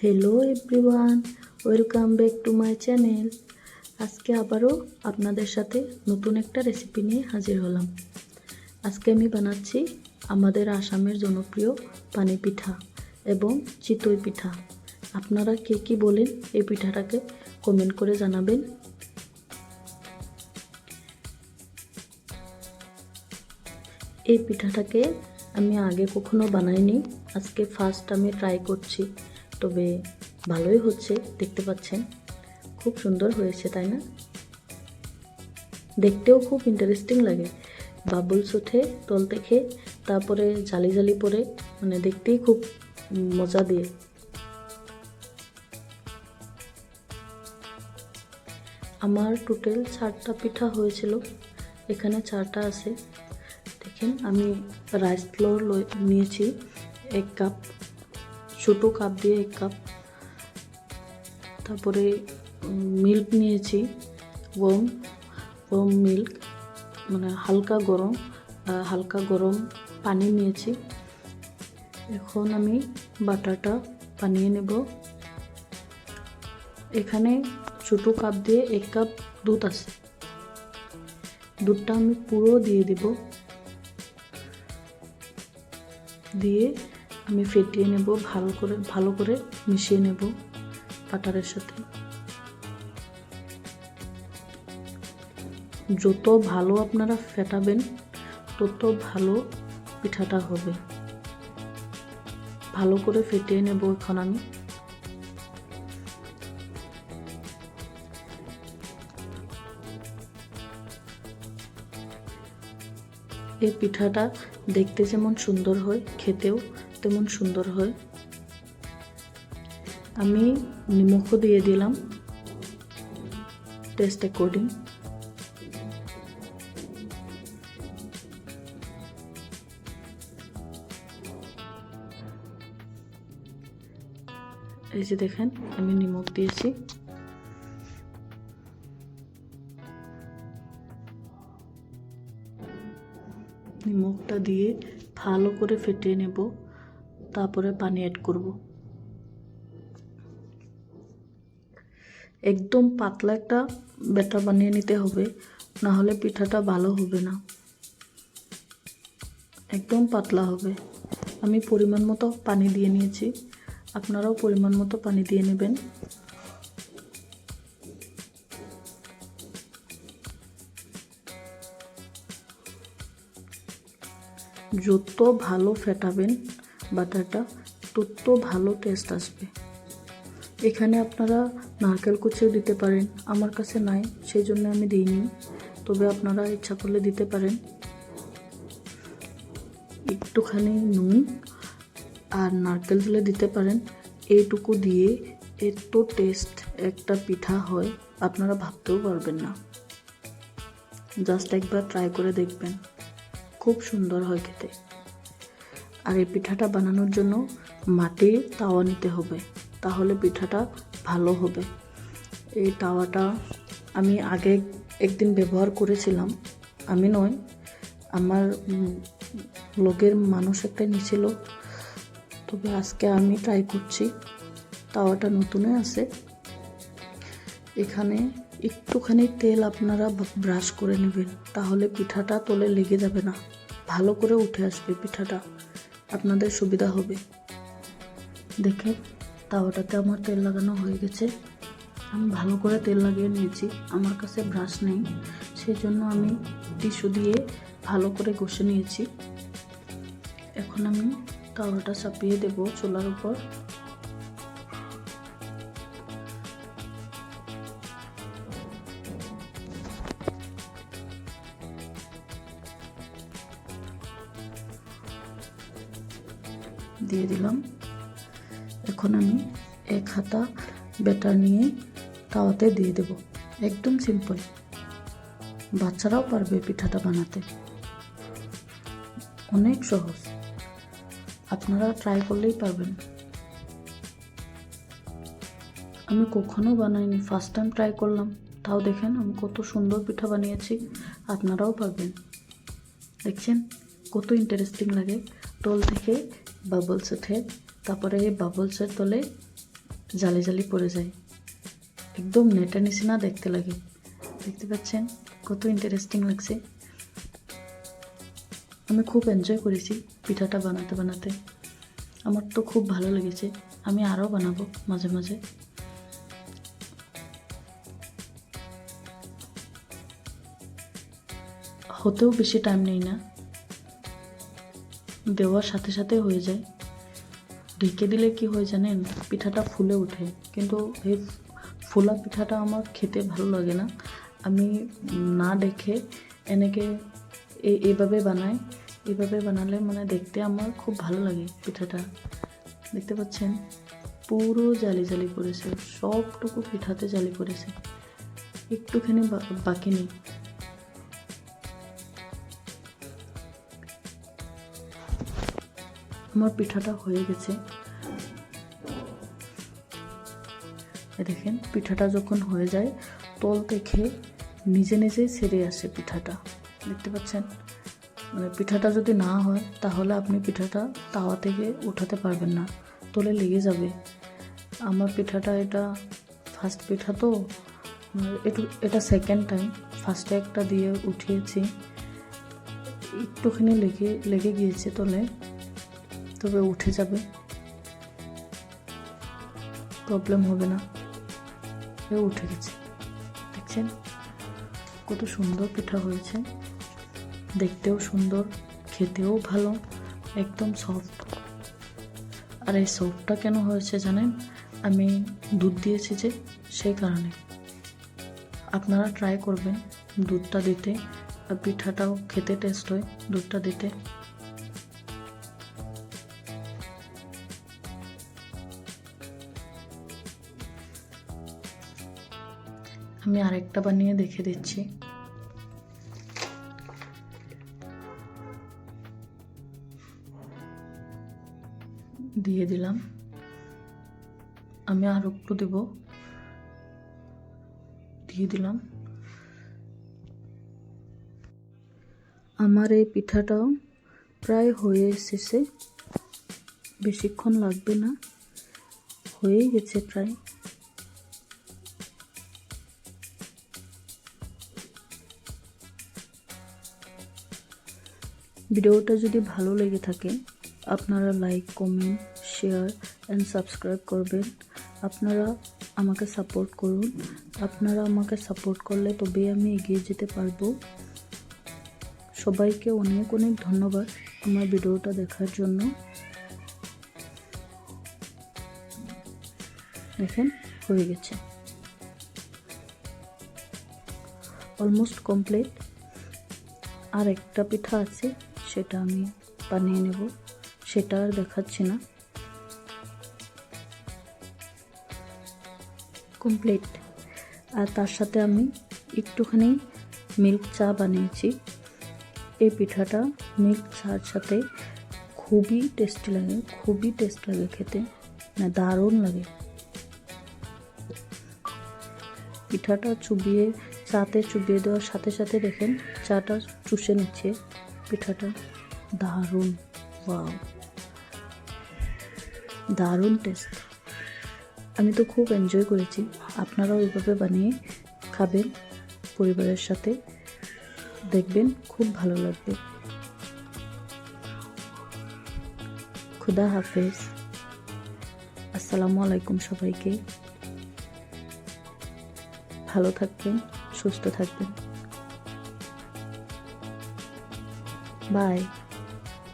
Hello everyone, welcome back to my channel. আজকে আবারও আপনাদের সাথে নতুন একটা রেসিপি নিয়ে হাজির হলাম। আজকে আমি বানাচ্ছি আমাদের আসামের জনপ্রিয় পানি পিঠা এবং চিতই পিঠা। আপনারা কে কী বলেন এই পিঠাটাকে কমেন্ট করে জানাবেন। এই পিঠাটাকে আমি আগে কখনো বানাইনি, আজকে ফার্স্ট আমি ট্রাই করছি। তবে ভালোই হচ্ছে, দেখতে পাচ্ছেন খুব সুন্দর হয়েছে, তাই না? দেখতেও খুব ইন্টারেস্টিং লাগে। বাবলস ওঠে তল থেকে, তারপরে জালি জালি পরে, মানে দেখতেই খুব মজা দিয়ে। আমার টোটাল 4টা পিঠা হয়েছিল, এখানে 4টা আছে। দেখেন আমি রাইস ফ্লোর নিয়েছি 1 কাপ, ছোটো কাপ দিয়ে 1 কাপ। তারপরে মিল্ক নিয়েছি, ওয়ার্ম মিল্ক, মানে হালকা গরম পানি নিয়েছি। এখন আমি বাটারটা বানিয়ে নেব। এখানে ছোটো কাপ দিয়ে 1 কাপ দুধ আছে, দুধটা আমি পুরো দিয়ে দেব। দিয়ে আমি ফেটিয়ে নেব, ভালো করে মিশিয়ে নেব বাটারের সাথে। যত ভালো আপনারা ফেটাবেন তত ভালো পিঠাটা হবে। ভালো করে ফেটিয়ে নেব এখন আমি। এই পিঠাটা দেখতে যেমন সুন্দর হয়, খেতেও তেমন সুন্দর হয়। আমি নিমকও দিয়ে দিলাম টেস্ট অ্যাকর্ডিং। এই যে দেখেন আমি নিমক দিয়েছি। নিমকটা দিয়ে ভালো করে ফেটিয়ে নেব, তারপরে পানি অ্যাড করব। একদম পাতলা একটা ব্যাটার বানিয়ে নিতে হবে, না হলে পিঠাটা ভালো হবে না। একদম পাতলা হবে। আমি পরিমাণ মতো পানি দিয়ে নিয়েছি, আপনারাও পরিমাণ মতো পানি দিয়ে নেবেন। যত ভালো ফেটাবেন বাটারটা তত ভালো টেস্ট আসবে। এখানে আপনারা নারকেল কুচিও দিতে পারেন, আমার কাছে নাই সেই জন্য আমি দিইনি, তবে আপনারা ইচ্ছা করলে দিতে পারেন। একটুখানি নুন আর নারকেল দিলে দিতে পারেন। এইটুকু দিয়ে এত টেস্ট একটা পিঠা হয় আপনারা ভাবতেও পারবেন না। জাস্ট একবার ট্রাই করে দেখবেন, খুব সুন্দর হয় খেতে। আর এই পিঠাটা বানানোর জন্য মাটির তাওয়া নিতে হবে, তাহলে পিঠাটা ভালো হবে। এই তাওয়াটা আমি আগে একদিন ব্যবহার করেছিলাম, আমি নয়, আমার লোকের মানুষ একটা নিয়েছিল, তবে আজকে আমি ট্রাই করছি। তাওয়াটা নতুনই আছে। এখানে একটুখানি তেল আপনারা ব্রাশ করে নেবেন, তাহলে পিঠাটা তলে লেগে যাবে না, ভালো করে উঠে আসবে পিঠাটা, আপনাদের সুবিধা হবে। দেখে তাওয়াটাতে আমার তেল লাগানো হয়ে গেছে। আমি ভালো করে তেল লাগিয়ে নিয়েছি, আমার কাছে ব্রাশ নেই, সেই জন্য আমি টিস্যু দিয়ে ভালো করে ঘষে নিয়েছি। এখন আমি তাওয়াটা চাপিয়ে দেব চুলার উপর। দিয়ে দিলাম। এখন আমি 1 হাতা ব্যাটার নিয়ে তাওয়াতে দিয়ে দেব। একদম সিম্পল, বাচ্চারাও পারবে পিঠাটা বানাতে, অনেক সহজ, আপনারা ট্রাই করলেই পারবেন। আমি কখনো বানাইনি, ফার্স্ট টাইম ট্রাই করলাম, তাও দেখেন আমি কত সুন্দর পিঠা বানিয়েছি, আপনারাও পারবেন। দেখছেন কত ইন্টারেস্টিং লাগে, তল থেকে বাবলস ওঠে, তারপরে এই বাবলসের তলে জালি জালি পড়ে যায়, একদম নেটের নিচিনা দেখতে লাগে। দেখতে পাচ্ছেন কত ইন্টারেস্টিং লাগছে। আমি খুব এনজয় করেছি পিঠাটা বানাতে বানাতে, আমার তো খুব ভালো লেগেছে। আমি আরও বানাবো মাঝে মাঝে। হতেও বেশি টাইম নেই না, দেওয়ার সাথে সাথে হয়ে যায়। ঢেকে দিলে কি হয় জানেন, পিঠাটা ফুলে ওঠে, কিন্তু এই ফোলা পিঠাটা আমার খেতে ভালো লাগে না। আমি না দেখে এনেকে এইভাবে বানাই, এইভাবে বানালে মানে দেখতে আমার খুব ভালো লাগে পিঠাটা। দেখতে পাচ্ছেন পুরো জালি জালি পড়েছে, সবটুকু পিঠাতে জালি পড়েছে, একটুখানি বাকি নেই। আমার পিঠাটা হয়ে গেছে। দেখেন পিঠাটা যখন হয়ে যায় তল থেকে নিজে নিজেই ছেড়ে আসে পিঠাটা। দেখতে পাচ্ছেন, মানে পিঠাটা যদি না হয় তাহলে আপনি পিঠাটা তাওয়া থেকে উঠাতে পারবেন না, তলে লেগে যাবে। আমার পিঠাটা এটা ফার্স্ট পিঠা তো, এটা সেকেন্ড টাইম। ফার্স্টে একটা দিয়ে উঠিয়েছি, একটুখানি লেগে গিয়েছে তলে, তবে উঠে যাবে, প্রবলেম হবে না। উঠে গেছে, দেখছেন কত সুন্দর পিঠা হয়েছে, দেখতেও সুন্দর, খেতেও ভালো, একদম সফট। আর এই সফটটা কেন হয়েছে জানেন, আমি দুধ দিয়েছি যে, সেই কারণে। আপনারা ট্রাই করবেন দুধটা দিতে, আর পিঠাটাও খেতে টেস্ট হয় দুধটা দিতে। আমি আরেকটা বানিয়ে দেখে দিচ্ছি। দিয়ে দিলাম, আমি আর একটু দেব, দিয়ে দিলাম। আমার এই পিঠাটাও প্রায় হয়ে এসেছে, বেশিক্ষণ লাগবে না, হয়েই গেছে প্রায়। ভিডিওটা যদি ভালো লেগে থাকে আপনারা like, comment, share and subscribe করবেন। আপনারা আমাকে সাপোর্ট করুন, আপনারা আমাকে সাপোর্ট করলে তবেই আমি এগিয়ে যেতে পারবো। সবাইকে অনেক অনেক ধন্যবাদ আমার ভিডিওটা দেখার জন্য। দেখেন হয়ে গেছে, অলমোস্ট কমপ্লিট। আর একটা পিঠা আছে, সেটা আমি বানিয়ে নেব, সেটা আর দেখাচ্ছি না। কমপ্লিট। আর তার সাথে আমি একটুখানি মিল্ক চা বানিয়েছি। এই পিঠাটা মিল্ক চার সাথে খুবই টেস্টি লাগে, খুবই টেস্ট লাগে খেতে, মানে দারুণ লাগে। পিঠাটা চাতে চুবিয়ে দেওয়ার সাথে সাথে দেখেন চাটা চুষে নিচ্ছে পিঠাটা, দারুণ, ওয়াও, দারুণ টেস্ট। আমি তো খুব এনজয় করেছি। আপনারাও এইভাবে বানিয়ে খাবেন পরিবারের সাথে, দেখবেন খুব ভালো লাগবে। খুদা হাফেজ, আসসালামু আলাইকুম সবাইকে। ভালো থাকবেন, সুস্থ থাকবেন, বাই।